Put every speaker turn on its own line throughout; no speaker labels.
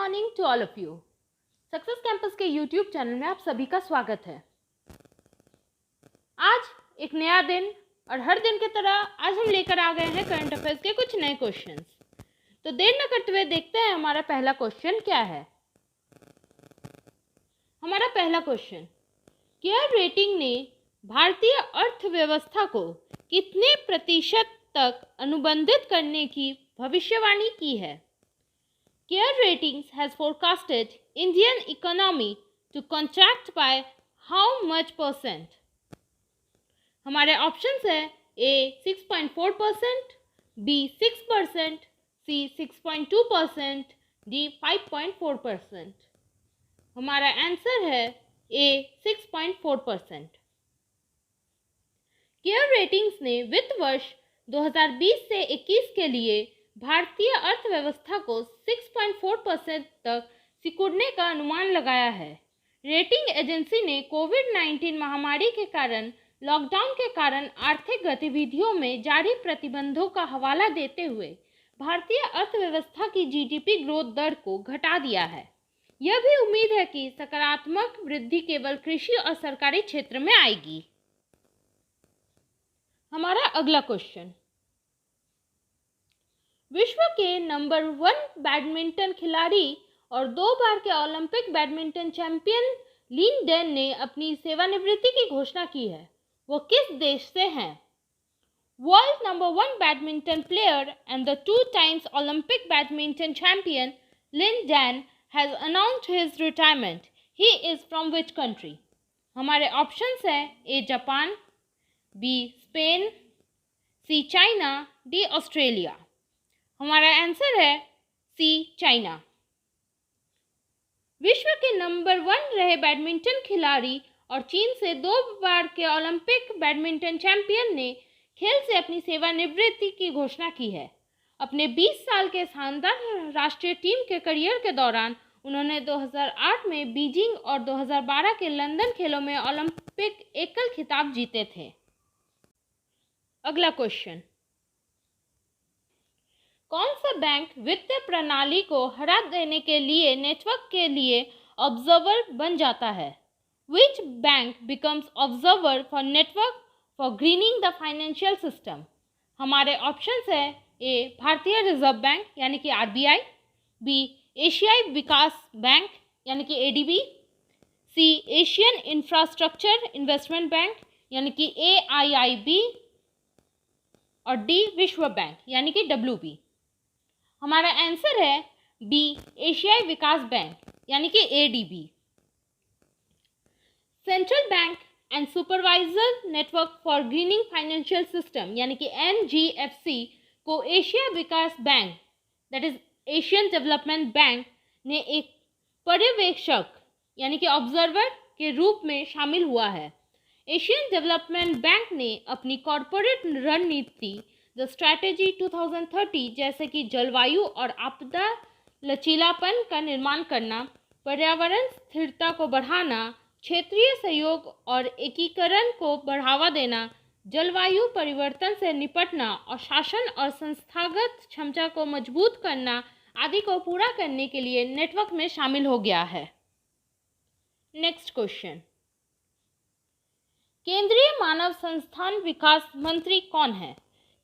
Morning to all of you. Success campus के YouTube channel में आप सभी का स्वागत है। आज एक नया दिन और हर दिन की तरह आज हम लेकर आ गए हैं करंट अफेयर्स के कुछ नए क्वेश्चंस। तो देर न करते हुए देखते हैं हमारा पहला क्वेश्चन क्या है। हमारा पहला क्वेश्चन, केयर रेटिंग ने भारतीय अर्थव्यवस्था को कितने प्रतिशत तक अनुबंधित करने की भविष्यवाणी की है? CARE Ratings has forecasted Indian economy to contract by how much percent? हमारे ऑप्शंस है A 6.4%, B 6%, C 6.2%, D 5.4%। हमारा आंसर है A 6.4%। केयर रेटिंग्स ने वित्त वर्ष 2020 से 21 के लिए भारतीय अर्थव्यवस्था को 6.4% तक सिकुड़ने का अनुमान लगाया है। रेटिंग एजेंसी ने कोविड-19 महामारी के कारण लॉकडाउन के कारण आर्थिक गतिविधियों में जारी प्रतिबंधों का हवाला देते हुए भारतीय अर्थव्यवस्था की जीडीपी ग्रोथ दर को घटा दिया है। यह भी उम्मीद है कि सकारात्मक वृद्धि केवल कृषि और सरकारी क्षेत्र में आएगी। हमारा अगला क्वेश्चन, विश्व के नंबर 1 बैडमिंटन खिलाड़ी और 2 बार के Olympic badminton champion Lin Dan ने अपनी सेवानिवृत्ति की घोषणा की है। वो किस देश से हैं? World number 1 badminton player and the 2 times Olympic badminton champion Lin Dan has announced his retirement. He is from which country? हमारे ऑप्शंस हैं A Japan, B Spain, C China, D Australia. हमारा आंसर है C China. विश्व के number 1 रहे badminton खिलाड़ी और चीन से 2 बार के ओलंपिक बैडमिंटन चैंपियन ने खेल से अपनी सेवानिवृत्ति की घोषणा की है। अपने 20 साल के शानदार राष्ट्रीय टीम के करियर के दौरान उन्होंने 2008 में बीजिंग और 2012 के लंदन खेलों में ओलंपिक एकल खिताब जीते थे। अगला क्वेश्चन, कौन सा बैंक वित्तीय प्रणाली को हरा देने के लिए नेटवर्क के लिए ऑब्जर्वर बन जाता है? Which bank becomes observer for network for greening the financial system? हमारे ऑप्शंस है ए भारतीय रिजर्व बैंक यानी कि आरबीआई, बी एशियाई विकास बैंक यानी कि एडीबी, सी एशियन इंफ्रास्ट्रक्चर इन्वेस्टमेंट बैंक यानी कि एआईआईबी और डी विश्व बैंक यानी कि डब्ल्यूबी। हमारा आंसर है बी एशियाई विकास बैंक यानी कि ADB. Central bank and supervisor network for grinning financial system यानी कि एनजीएफसी को Asia Vikas bank that is Asian development bank ने एक पर्यवेक्षक यानी कि ऑब्जर्वर के रूप में शामिल हुआ है। एशियन डेवलपमेंट बैंक ने अपनी कॉरपोरेट रणनीति द स्ट्रैटेजी 2030 जैसे कि जलवायु और आपदा लचीलापन का निर्माण करना, पर्यावरण स्थिरता को बढ़ाना, क्षेत्रीय सहयोग और एकीकरण को बढ़ावा देना, जलवायु परिवर्तन से निपटना और शासन और संस्थागत क्षमता को मजबूत करना आदि को पूरा करने के लिए नेटवर्क में शामिल हो गया है। नेक्स्ट क्वेश्चन, केंद्रीय मानव संस्थान विकास मंत्री कौन है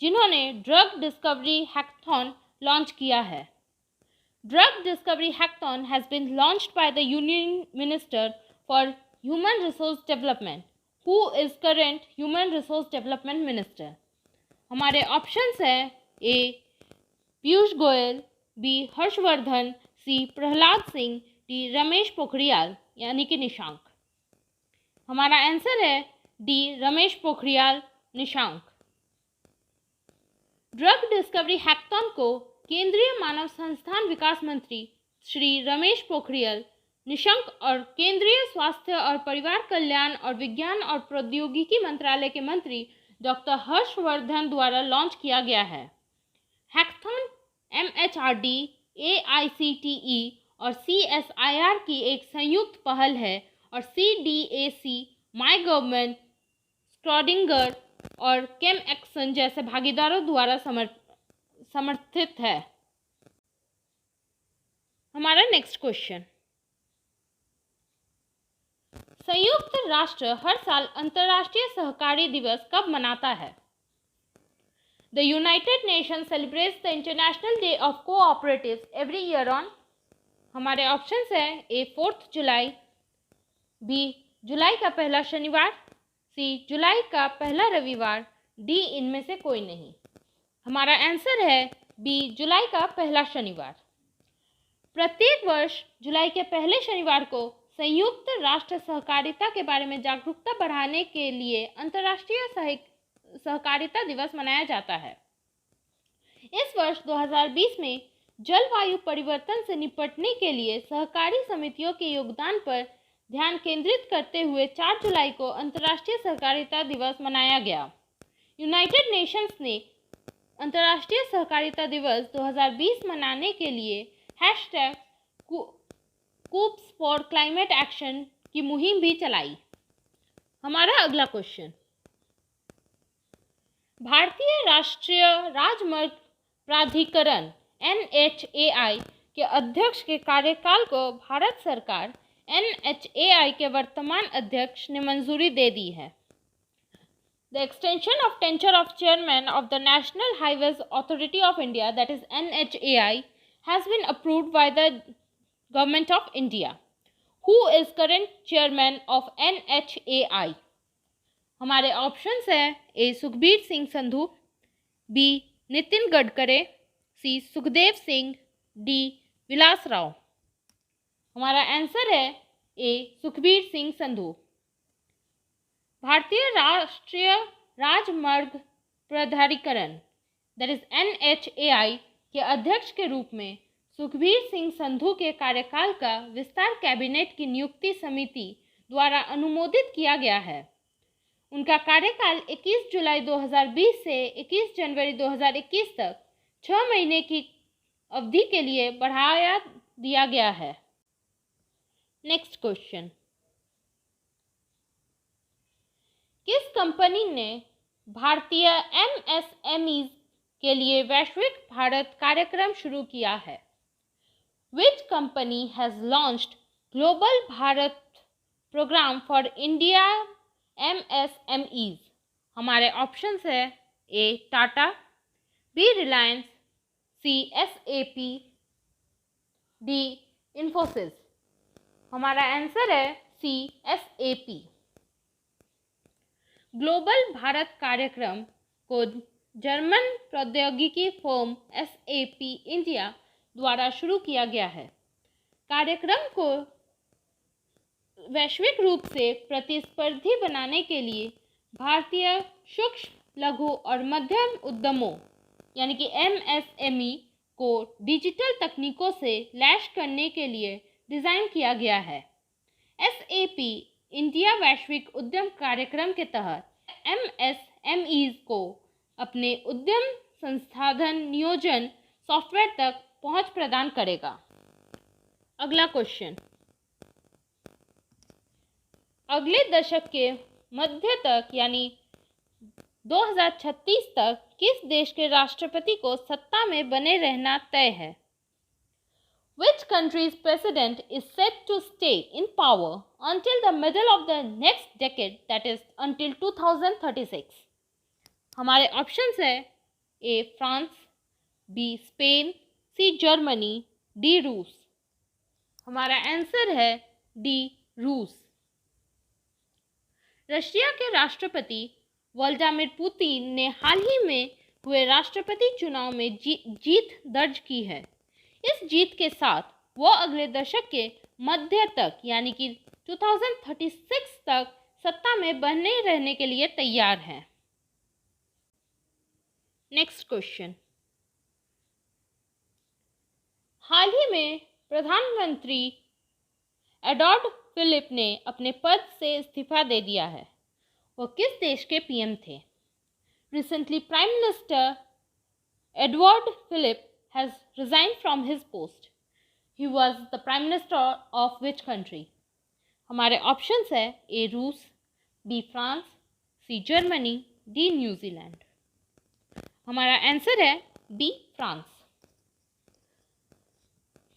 जिन्होंने ड्रग डिस्कवरी हैकाथॉन लॉन्च किया है? Drug discovery hackathon has been launched by the union minister for human resource development who is current human resource development minister. हमारे ऑप्शंस हैं A Piyush Goyal, B Harshvardhan, C Prahlad Singh, D Ramesh Pokhriyal यानी कि निशांक। हमारा आंसर है D Ramesh Pokhriyal Nishank. Drug discovery hackathon को केंद्रीय मानव संस्थान विकास मंत्री श्री रमेश पोखरियाल निशंक और केंद्रीय स्वास्थ्य और परिवार कल्याण और विज्ञान और प्रौद्योगिकी मंत्रालय के मंत्री डॉक्टर हर्षवर्धन द्वारा लॉन्च किया गया है। हैकाथॉन एमएचआरडी, एआईसीटीई और सीएसआईआर की एक संयुक्त पहल है और सीडीएसी, माय गवर्नमेंट, स्क्रॉडिंगर और केम एक्शन जैसे भागीदारों द्वारा समर्थित है। हमारा नेक्स्ट क्वेश्चन, संयुक्त राष्ट्र हर साल अंतर्राष्ट्रीय सहकारी दिवस कब मनाता है? The United nation celebrates the international day of cooperatives every year on. हमारे ऑप्शंस हैं ए 4 जुलाई, बी जुलाई का पहला शनिवार, सी जुलाई का पहला रविवार, डी इनमें से कोई नहीं। हमारा आंसर है बी जुलाई का पहला शनिवार। प्रत्येक वर्ष जुलाई के पहले शनिवार को संयुक्त राष्ट्र सहकारिता के बारे में जागरूकता बढ़ाने के लिए अंतर्राष्ट्रीय सहकारिता दिवस मनाया जाता है। इस वर्ष 2020 में जलवायु परिवर्तन से निपटने के लिए सहकारी समितियों के योगदान पर ध्यान केंद्रित करते हुए 4 जुलाई को अंतर्राष्ट्रीय सहकारिता दिवस मनाया गया। यूनाइटेड नेशंस ने अंतर्राष्ट्रीय सहकारिता दिवस 2020 मनाने के लिए हैशटैग कूप्स फॉर क्लाइमेट एक्शन की मुहिम भी चलाई। हमारा अगला क्वेश्चन, भारतीय राष्ट्रीय राजमार्ग प्राधिकरण NHAI के अध्यक्ष के कार्यकाल को भारत सरकार NHAI के वर्तमान अध्यक्ष ने मंजूरी दे दी है। The extension of tenure of chairman of the National Highways Authority of India, that is NHAI, has been approved by the Government of India. Who is current chairman of NHAI? हमारे options हैं ए Sukhbir Singh Sandhu, B Nitin Gadkari, सी Sukhdev Singh, D विलास राव। हमारा answer है ए सुखबीर सिंह संधू। भारतीय राष्ट्रीय राजमार्ग प्राधिकरण that is NHAI के अध्यक्ष के रूप में सुखबीर सिंह संधू के कार्यकाल का विस्तार कैबिनेट की नियुक्ति समिति द्वारा अनुमोदित किया गया है। उनका कार्यकाल 21 जुलाई 2020 से 21 जनवरी 2021 तक 6 महीने की अवधि के लिए बढ़ाया दिया गया है। नेक्स्ट क्वेश्चन, किस कंपनी ने भारतीय MSMEs के लिए वैश्विक भारत कार्यक्रम शुरू किया है? Which company has launched Global Bharat Program for India MSMEs? हमारे ऑप्शंस है ए टाटा, बी रिलायंस, सी SAP, डी इन्फोसिस। हमारा आंसर है सी SAP। ग्लोबल भारत कार्यक्रम को जर्मन प्रौद्योगिकी फर्म SAP इंडिया द्वारा शुरू किया गया है। कार्यक्रम को वैश्विक रूप से प्रतिस्पर्धी बनाने के लिए भारतीय सूक्ष्म लघु और मध्यम उद्यमों यानी कि MSME को डिजिटल तकनीकों से लैस करने के लिए डिज़ाइन किया गया है। SAP इंडिया वैश्विक उद्यम कार्यक्रम के तहत MSMEs को अपने उद्यम संसाधन नियोजन सॉफ्टवेयर तक पहुंच प्रदान करेगा। अगला क्वेश्चन, अगले दशक के मध्य तक यानी 2036 तक किस देश के राष्ट्रपति को सत्ता में बने रहना तय है? Which country's president is set to stay in power until the middle of the next decade, that is until 2036? हमारे ऑप्शंस है A France, B Spain, C Germany, D रूस। हमारा आंसर है डी रूस। रशिया के राष्ट्रपति व्लादिमीर पुतिन ने हाल ही में हुए राष्ट्रपति चुनाव में जीत दर्ज की है। इस जीत के साथ वो अगले दशक के मध्य तक यानी कि 2036 तक सत्ता में बने रहने के लिए तैयार हैं। नेक्स्ट क्वेश्चन, हाल ही में प्रधानमंत्री एडवर्ड फिलिप ने अपने पद से इस्तीफा दे दिया है। वो किस देश के पीएम थे? Recently prime minister Edward Philippe has resigned from his post. He was the prime minister of which country? हमारे ऑप्शंस है ए रूस, B France, C Germany, D New Zealand. हमारा आंसर है बी फ्रांस।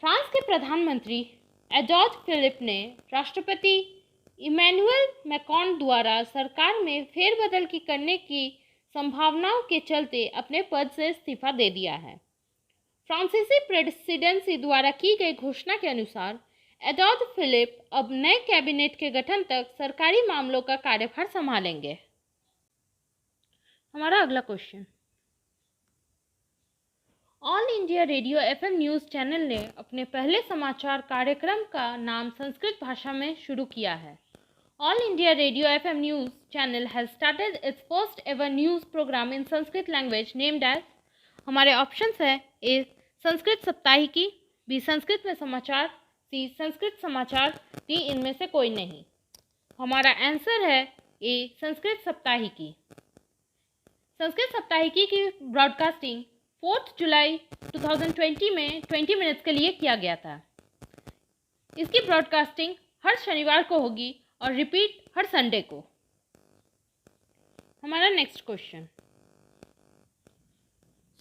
फ्रांस के प्रधानमंत्री Adolf Philip ने राष्ट्रपति Emmanuel Macron द्वारा सरकार में फेरबदल करने की संभावनाओं के चलते अपने पद से इस्तीफा दे दिया है। फ्रांसीसी प्रेसिडेंसी द्वारा की गई घोषणा के अनुसार एडोल्फ फिलिप अब नए कैबिनेट के गठन तक सरकारी मामलों का कार्यभार संभालेंगे। हमारा अगला question, all India radio FM news channel ने अपने पहले समाचार कार्यक्रम का नाम संस्कृत भाषा में शुरू किया है। All India radio FM news channel has started its first ever news programme in Sanskrit language named as, हमारे ऑप्शंस है ए संस्कृत साप्ताहिकी, बी संस्कृत में समाचार, सी संस्कृत समाचार, डी इनमें से कोई नहीं। हमारा आंसर है ए संस्कृत साप्ताहिकी। संस्कृत साप्ताहिकी की ब्रॉडकास्टिंग 4 जुलाई 2020 में 20 मिनट्स के लिए किया गया था। इसकी ब्रॉडकास्टिंग हर शनिवार को होगी और रिपीट हर संडे को। हमारा next question,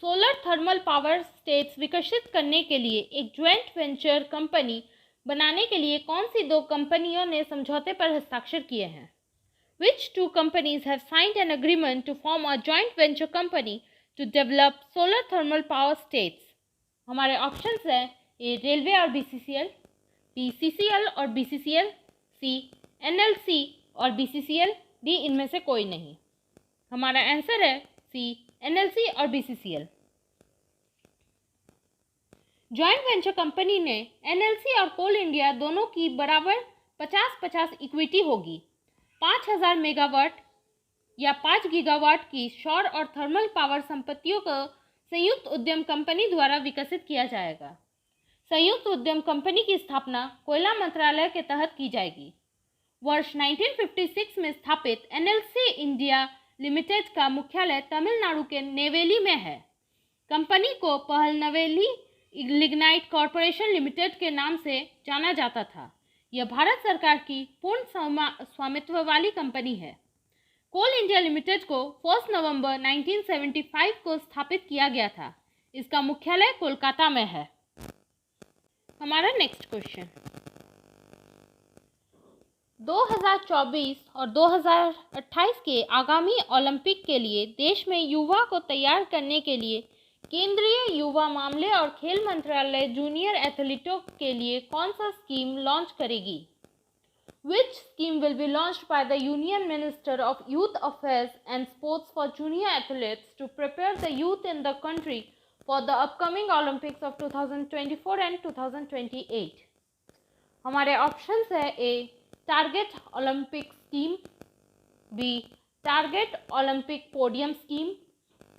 solar thermal power states विकसित करने के लिए एक ज्वाइंट वेंचर कंपनी बनाने के लिए कौन सी दो कंपनियों ने समझौते पर हस्ताक्षर किए हैं? Which two companies have signed an agreement to form a joint venture company to develop solar thermal power states? हमारे ऑप्शंस हैं ए रेलवे और बीसीसीएल, बी सीसीएल और बीसीसीएल, सी एनएलसी और बीसीसीएल, डी इनमें से कोई नहीं। हमारा आंसर है सी एनएलसी और बीसीसीएल। जॉइंट वेंचर कंपनी ने एनएलसी और कोल इंडिया दोनों की बराबर 50-50 इक्विटी होगी। 5000 मेगावाट या 5 गीगावाट की सौर और थर्मल पावर संपत्तियों को संयुक्त उद्यम कंपनी द्वारा विकसित किया जाएगा। संयुक्त उद्यम कंपनी की स्थापना कोयला मंत्रालय के तहत की जाएगी। वर्ष 1956 में स्थापित एनएलसी इंडिया लिमिटेड का मुख्यालय तमिलनाडु के नेवेली में है। कंपनी को पहल नवेली लिग्नाइट कॉरपोरेशन लिमिटेड के नाम से जाना जाता था। यह भारत सरकार की पूर्ण स्वामित्व वाली कंपनी है। कोल इंडिया लिमिटेड को 1 नवंबर 1975 को स्थापित किया गया था। इसका मुख्यालय कोलकाता में है। हमारा नेक्स्ट क्वेश्चन, 2024 और 2028 के आगामी ओलंपिक के लिए देश में युवा को तैयार करने के लिए केंद्रीय युवा मामले और खेल मंत्रालय जूनियर एथलीटों के लिए कौन सा स्कीम लॉन्च करेगी? Which scheme will be launched by the Union Minister of Youth Affairs and Sports for junior athletes to prepare the youth in the country for the upcoming Olympics of 2024 and 2028? हमारे options है A target Olympic scheme, B target Olympic podium scheme,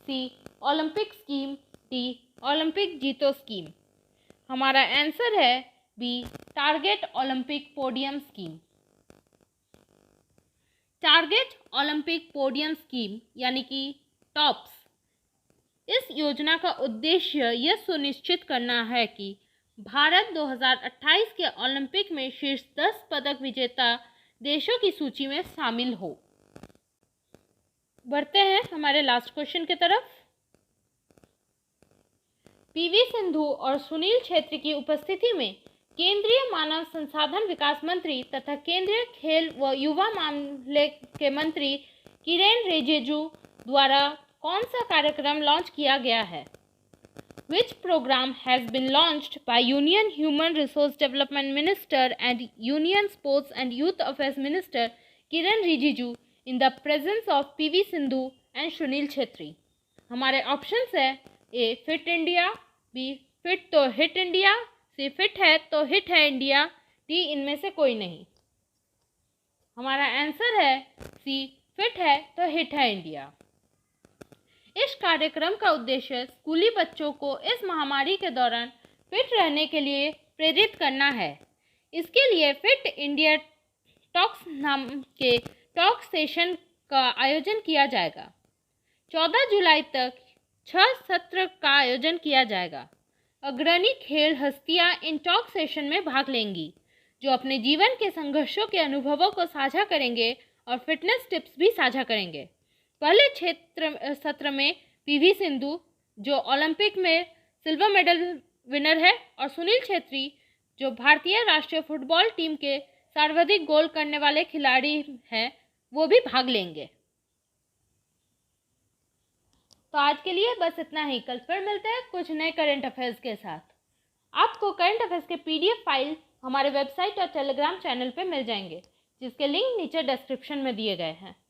C Olympic scheme, D Olympic जीतो scheme. हमारा answer है B target Olympic podium scheme. Target Olympic podium scheme यानी कि tops, इस योजना का उद्देश्य यह सुनिश्चित करना है कि भारत 2028 के ओलंपिक में शीर्ष 10 पदक विजेता देशों की सूची में शामिल हो। बढ़ते हैं हमारे लास्ट क्वेश्चन की तरफ। पीवी सिंधु और सुनील छेत्री की उपस्थिति में केंद्रीय मानव संसाधन विकास मंत्री तथा केंद्रीय खेल व युवा मामले के मंत्री किरेन रिजिजू द्वारा कौन सा कार्यक्रम लॉन्च किया गया है? Which program has been launched by Union Human Resource Development Minister and Union Sports and Youth Affairs Minister Kiren Rijiju in the presence of PV Sindhu and Sunil Chhetri? हमारे ऑप्शंस है ए fit India, B fit तो hit India, सी fit है तो hit है India, D इनमें से कोई नहीं। हमारा आंसर है सी फिट है तो हिट है इंडिया। इस कार्यक्रम का उद्देश्य स्कूली बच्चों को इस महामारी के दौरान फिट रहने के लिए प्रेरित करना है। इसके लिए फिट इंडिया टॉक्स नाम के टॉक सेशन का आयोजन किया जाएगा। 14 जुलाई तक 6 सत्र का आयोजन किया जाएगा। अग्रणी खेल हस्तियां इन टॉक सेशन में भाग लेंगी, जो अपने जीवन के संघर्षों के अनुभवों को साझा करेंगे और फिटनेस टिप्स भी साझा करेंगे। पहले सत्र में पीवी सिंधु, जो ओलंपिक में सिल्वर मेडल विनर है और सुनील छेत्री जो भारतीय राष्ट्रीय फुटबॉल टीम के सर्वाधिक गोल करने वाले खिलाड़ी हैं वो भी भाग लेंगे। तो आज के लिए बस इतना ही। कल फिर मिलते हैं कुछ नए करंट अफेयर्स के साथ। आपको करंट अफेयर्स के PDF फाइल हमारे वेबसाइट और टेलीग्राम चैनल पे मिल जाएंगे, जिसके लिंक नीचे डिस्क्रिप्शन में दिए गए हैं।